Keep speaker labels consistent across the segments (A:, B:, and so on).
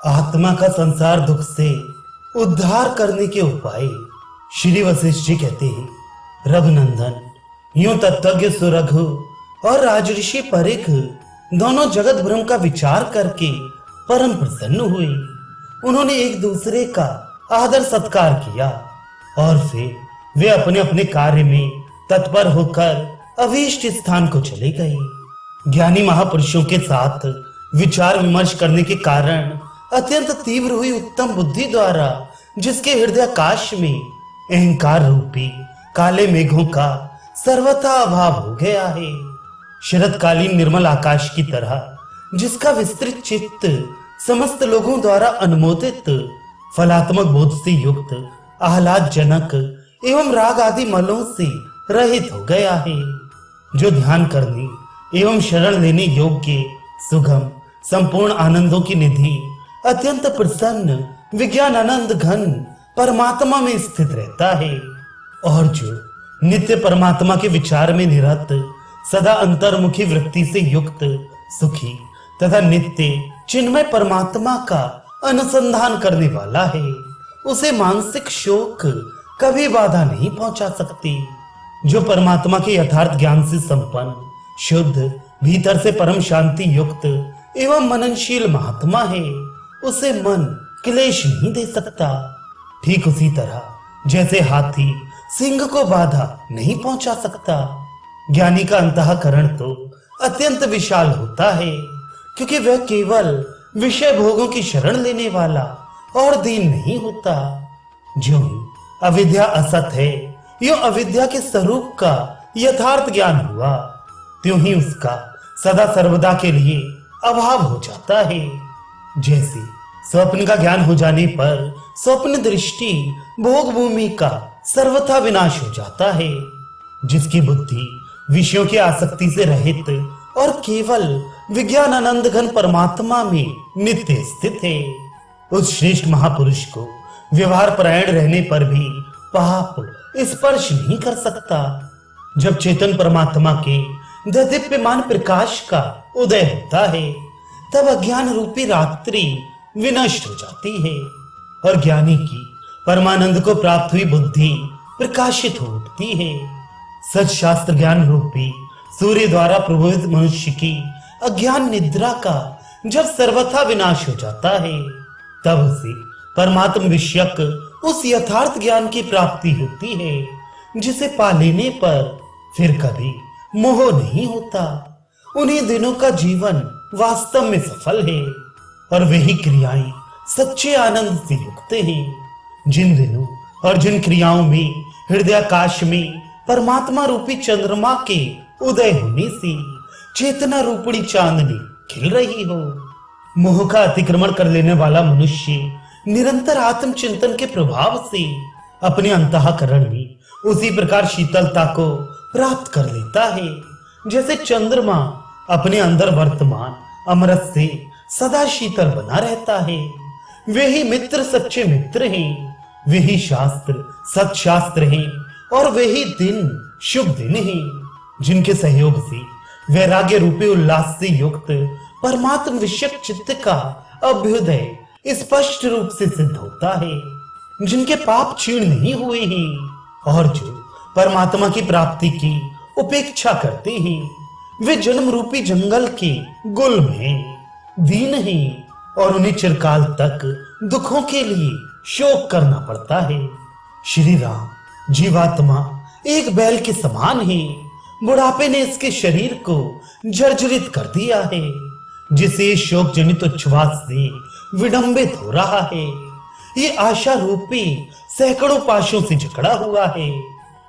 A: आत्मा का संसार दुख से उद्धार करने के उपाय श्री वशिष्ठ जी कहते हैं, रघुनंदन, यूं तत्वज्ञ सुरघु और राजऋषि परिख दोनों जगत भ्रम का विचार करके परम प्रसन्न हुए। उन्होंने एक दूसरे का आदर सत्कार किया और फिर वे अपने अपने कार्य में तत्पर होकर अभीष्ट स्थान को चले गए। ज्ञानी महापुरुषों के साथ विचार विमर्श करने के कारण अत्यंत तीव्र हुई उत्तम बुद्धि द्वारा जिसके हृदयाकाश में अहंकार रूपी काले मेघों का सर्वथा अभाव हो गया है, शरतकालीन निर्मल आकाश की तरह जिसका विस्तृत चित्त समस्त लोगों द्वारा अनुमोदित फलात्मक बोध से युक्त आह्लादजनक एवं राग आदि मलों से रहित हो गया है, जो ध्यान करने एवं शरण लेने योग्य सुगम संपूर्ण आनंदों की निधि अत्यंत प्रसन्न विज्ञान आनंद घन परमात्मा में स्थित रहता है, और जो नित्य परमात्मा के विचार में निरत सदा अंतर्मुखी वृत्ति से युक्त सुखी तथा नित्य चिन्मय परमात्मा का अनुसंधान करने वाला है, उसे मानसिक शोक कभी बाधा नहीं पहुंचा सकती। जो परमात्मा के यथार्थ ज्ञान से संपन्न शुद्ध भीतर से परम शांति युक्त एवं मननशील महात्मा है, उसे मन क्लेश नहीं दे सकता। ठीक उसी तरह जैसे हाथी सिंह को बाधा नहीं पहुंचा सकता, ज्ञानी का अंतःकरण तो अत्यंत विशाल होता है, क्योंकि वह केवल विषय भोगों की शरण लेने वाला और दीन नहीं होता। जो ही अविद्या असत है, यूं अविद्या के स्वरूप का यथार्थ ज्ञान हुआ, त्यों ही उसका सदा सर्वदा के लिए अभाव हो जाता है। जैसे स्वप्न का ज्ञान हो जाने पर स्वप्न दृष्टि भोग भूमि का सर्वथा विनाश हो जाता है, जिसकी बुद्धि विषयों की आसक्ति से रहित और केवल विज्ञान आनंद घन परमात्मा में नित्य स्थित है। उस श्रेष्ठ महापुरुष को व्यवहार परायण रहने पर भी पाप स्पर्श नहीं कर सकता। जब चेतन परमात्मा के दीप्यमान प्रकाश का उदय होता है, तब अज्ञान रूपी रात्रि विनष्ट हो जाती है और ज्ञानी की परमानंद को प्राप्त हुई बुद्धि प्रकाशित हो उठती है। सच शास्त्र ज्ञान रूपी सूर्य द्वारा प्रभावित मनुष्य की अज्ञान निद्रा का जब सर्वथा विनाश हो जाता है, तब उसे परमात्म विषयक उस यथार्थ ज्ञान की प्राप्ति होती है, जिसे पा लेने पर फिर कभी मोह नहीं होता। उन्हीं दिनों का जीवन वास्तव में सफल है और वही क्रियाएं सच्चे आनंद से युक्त हैं। जिन दिनों और जिन क्रियाओं में हृदयाकाश में परमात्मा रूपी चंद्रमा के उदय होने से चेतना रूपणी चांदनी खिल रही हो, मोह का अतिक्रमण कर लेने वाला मनुष्य निरंतर आत्मचिंतन के प्रभाव से अपने अंतःकरण में उसी प्रकार शीतलता को प्राप्त कर लेता है, जैसे चंद्रमा अपने अंदर वर्तमान अमृत से सदा शीतल बना रहता है। वे ही मित्र सच्चे मित्र हैं, वे ही शास्त्र सत्शास्त्र हैं और वे ही दिन शुभ दिन हैं, जिनके सहयोग से वैराग्य रूपी उल्लास से युक्त परमात्म विषयक चित्त का अभ्युदय स्पष्ट रूप से सिद्ध होता है, जिनके पाप क्षीण नहीं हुए हैं और जो परमात्मा की प्राप्ति की उपेक्षा करते हैं। वे जन्म रूपी जंगल के गुल्म हैं, दीन हैं और उन्हें चिरकाल तक दुखों के लिए शोक करना पड़ता है। श्री राम जीवात्मा एक बैल के समान है, बुढ़ापे ने इसके शरीर को जर्जरित कर दिया है, जिसे शोक जनित उच्छ्वास से विडंबित हो रहा है। ये आशा रूपी सैकड़ों पाशों से जकड़ा हुआ है,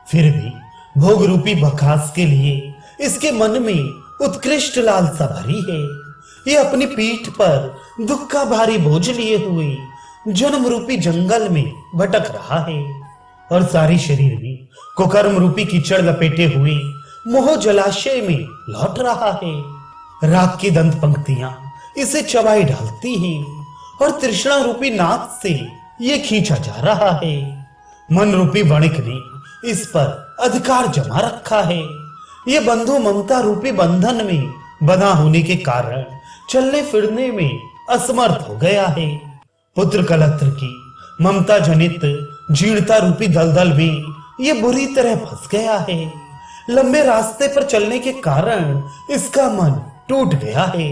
A: फिर भी भोग रूपी बखास के लिए इसके मन में उत्कृष्ट लालसा भरी है। ये अपनी पीठ पर दुख का भारी बोझ लिए हुए जन्म रूपी जंगल में भटक रहा है और सारी शरीर में कुकर्म रूपी कीचड़ लपेटे हुए मोह जलाशय में लौट रहा है। राग की दंत पंक्तियां इसे चबाई डालती हैं और तृष्णा रूपी नाद से ये खींचा जा रहा है। मन रूपी वणिक ने इस पर अधिकार जमा रखा है। ये बंधु ममता रूपी बंधन में बंधा होने के कारण चलने फिरने में असमर्थ हो गया है। पुत्र कलत्र की ममता जनित जीर्णता रूपी दलदल में ये बुरी तरह फंस गया है। लंबे रास्ते पर चलने के कारण इसका मन टूट गया है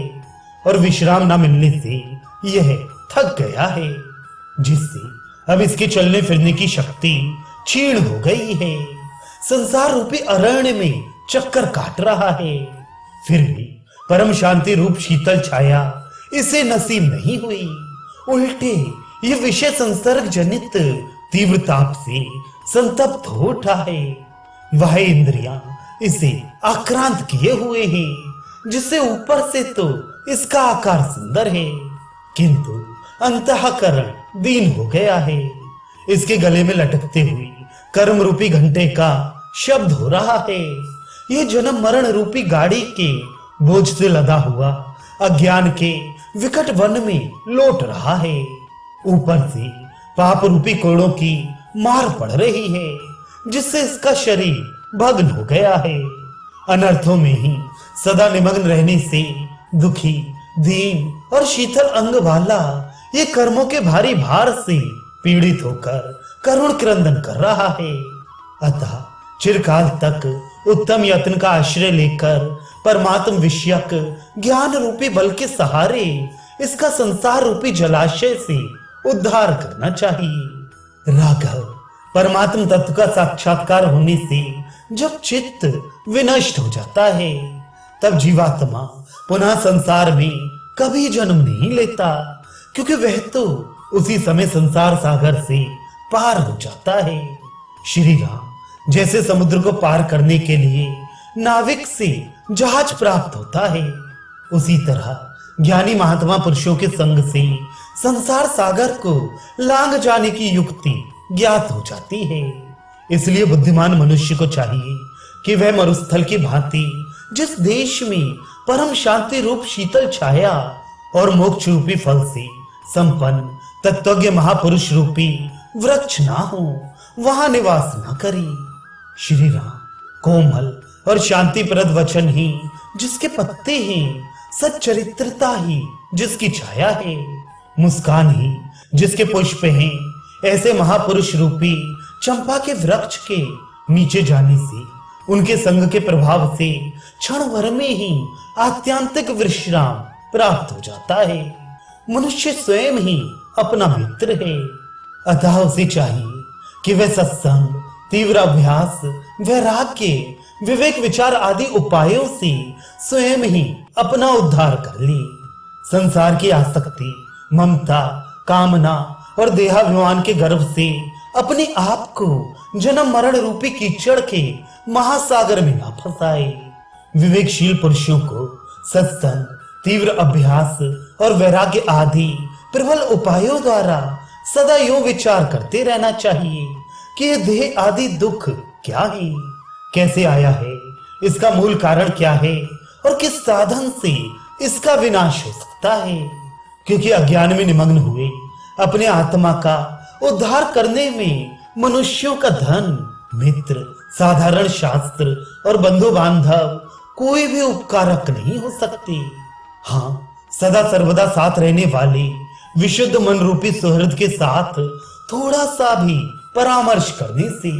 A: और विश्राम न मिलने से यह थक गया है, जिससे अब इसके चलने फिरने की शक्ति क्षीण हो गई है। संसार रूपी अरण्य में चक्कर काट रहा है, फिर भी परम शांति रूप शीतल छाया इसे नसीब नहीं हुई। उल्टे ये विषय संसर्ग जनित तीव्र ताप से संतप्त हो उठा है। वह इंद्रियां इसे आक्रांत किए हुए हैं, जिससे ऊपर से तो इसका आकार सुंदर है, किंतु अंतःकरण दीन हो गया है। इसके गले में लटकते हुए कर्म रूपी घंटे का शब्द हो रहा है। ये जन्म मरण रूपी गाड़ी के बोझ से लदा हुआ अज्ञान के विकट वन में लौट रहा है। ऊपर से पाप रूपी कोड़ों की मार पड़ रही है, जिससे इसका शरीर भग्न हो गया है। अनर्थों में ही सदा निमग्न रहने से दुखी, दीन और शीतल अंग वाला ये कर्मों के भारी भार से पीड़ित होकर करुण क्रंदन कर रहा है। अतः चिरकाल तक उत्तम यत्न का आश्रय लेकर परमात्म विषयक ज्ञान रूपी बल के सहारे इसका संसार रूपी जलाशय से उद्धार करना चाहिए। राघव, परमात्म तत्व का साक्षात्कार होने से जब चित्त विनष्ट हो जाता है, तब जीवात्मा पुनः संसार में कभी जन्म नहीं लेता, क्योंकि वह तो उसी समय संसार सागर से पार हो जाता है। श्री राम जैसे समुद्र को पार करने के लिए नाविक से जहाज प्राप्त होता है, उसी तरह ज्ञानी महात्मा पुरुषों के संग से संसार सागर को लांघ जाने की युक्ति ज्ञात हो जाती है। इसलिए बुद्धिमान मनुष्य को चाहिए कि वह मरुस्थल की भांति जिस देश में परम शांति रूप शीतल छाया और मोक्ष रूपी फल से संपन्न तत्वज्ञ महापुरुष रूपी वृक्ष ना हो, वहां निवास न करे। श्री राम कोमल और शांतिप्रद वचन ही जिसके पत्ते हैं, सच्चरित्रता ही जिसकी छाया है, मुस्कान ही जिसके पुष्प हैं, ऐसे महापुरुष रूपी चंपा के वृक्ष के नीचे जाने से, उनके संग के प्रभाव से क्षण भर में ही आत्यांतिक विश्राम प्राप्त हो जाता है। मनुष्य स्वयं ही अपना मित्र है, अतः उसे चाहिए कि वह सत्संग, तीव्र अभ्यास, वैराग्य, विवेक विचार आदि उपायों से स्वयं ही अपना उद्धार कर ले। संसार की आसक्ति, ममता, कामना और देहाभिमान के गर्भ से अपने आप को जन्म मरण रूपी कीचड़ के महासागर में न फंसाए। विवेकशील पुरुषों को सत्संग, तीव्र अभ्यास और वैराग्य आदि प्रबल उपायों द्वारा सदा यूं विचार करते रहना चाहिए कि ये देह आदि दुख क्या है, कैसे आया है, इसका मूल कारण क्या है और किस साधन से इसका विनाश हो सकता है। क्योंकि अज्ञान में निमग्न हुए अपने आत्मा का उद्धार करने में मनुष्यों का धन, मित्र, साधारण शास्त्र और बंधु बांधव कोई भी उपकारक नहीं हो सकते। हाँ, सदा सर्वदा साथ रहने वाले विशुद्ध मन रूपी सुहृद के साथ थोड़ा सा भी परामर्श करने से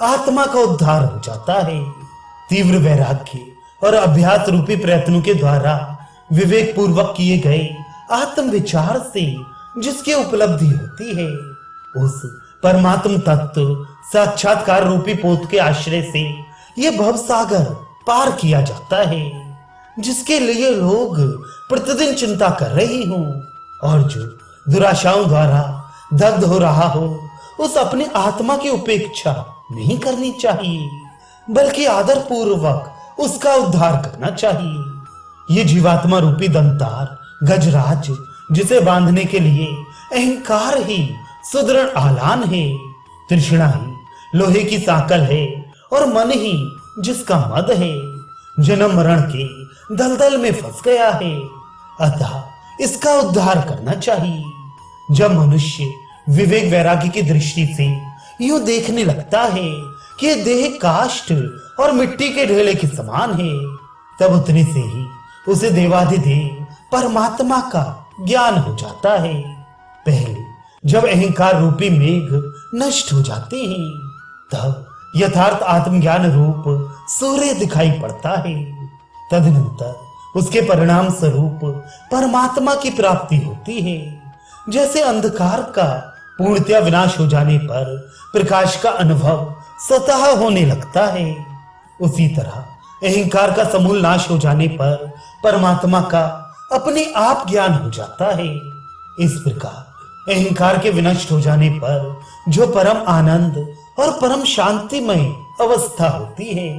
A: आत्मा का उद्धार हो जाता है। तीव्र वैराग्य और अभ्यास रूपी प्रयत्नों के द्वारा विवेक पूर्वक किए गए आत्म विचार से जिसकी उपलब्धि होती है, उस परमात्म तत्व साक्षात्कार रूपी पोत के आश्रय से यह भव सागर पार किया जाता है, जिसके लिए लोग प्रतिदिन चिंता कर रही हूं और जो दुराशाओं द्वारा दग्ध हो रहा हो, उस अपनी आत्मा की उपेक्षा नहीं करनी चाहिए, बल्कि आदर पूर्वक उसका उद्धार करना चाहिए। ये जीवात्मा रूपी दंतार गजराज, जिसे बांधने के लिए अहंकार ही सुदृढ़ आलान है, तृष्णा ही लोहे की साकल है और मन ही जिसका मद है, जन्म मरण के दलदल में फंस गया है। अतः इसका उद्धार करना चाहिए। जब मनुष्य विवेक वैराग्य की दृष्टि से यूं देखने लगता है कि ये देह काष्ठ और मिट्टी के ढेले के समान है, तब उतने से ही उसे देवाधिदेव परमात्मा का ज्ञान हो जाता है। पहले जब अहंकार रूपी मेघ नष्ट हो जाते हैं, तब यथार्थ आत्मज्ञान रूप सूर्य दिखाई पड़ता है। तदनंतर उसके परिणाम स्वरूप परमात्मा की प्राप्ति होती है। जैसे अंधकार का पूर्णतया विनाश हो जाने पर प्रकाश का अनुभव स्वतः होने लगता है, उसी तरह अहंकार का समूल नाश हो जाने पर परमात्मा का अपने आप ज्ञान हो जाता है। इस प्रकार अहंकार के विनष्ट हो जाने पर जो परम आनंद और परम शांतिमय अवस्था होती है,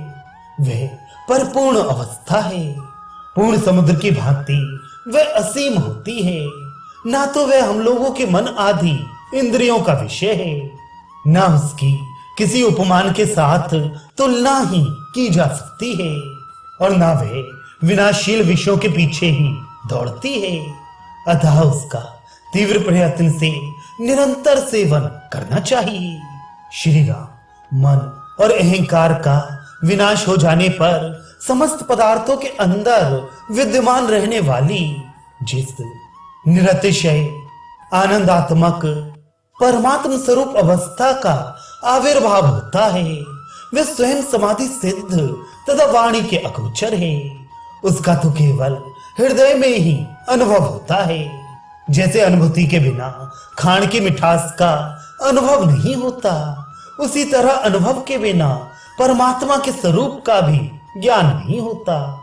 A: वह परिपूर्ण अवस्था है। पूर्ण समुद्र की भांति वह असीम होती है। ना तो वह हम लोगों के मन आदि इंद्रियों का विषय है, ना उसकी किसी उपमान के साथ तुलना ही की जा सकती है, और ना वह विनाशील विषयों के पीछे ही दौड़ती है। अतः उसका तीव्र प्रयत्न से निरंतर सेवन करना चाहिए। श्री राम मन और अहंकार का विनाश हो जाने पर समस्त पदार्थों के अंदर विद्यमान रहने वाली जिस निरतिशय आनंदात्मक परमात्म स्वरूप अवस्था का आविर्भाव होता है, वह स्वयं समाधि सिद्ध तथा वाणी के अगोचर है। उसका तो केवल हृदय में ही अनुभव होता है। जैसे अनुभूति के बिना खाण की मिठास का अनुभव नहीं होता, उसी तरह अनुभव के बिना परमात्मा के स्वरूप का भी ज्ञान नहीं होता।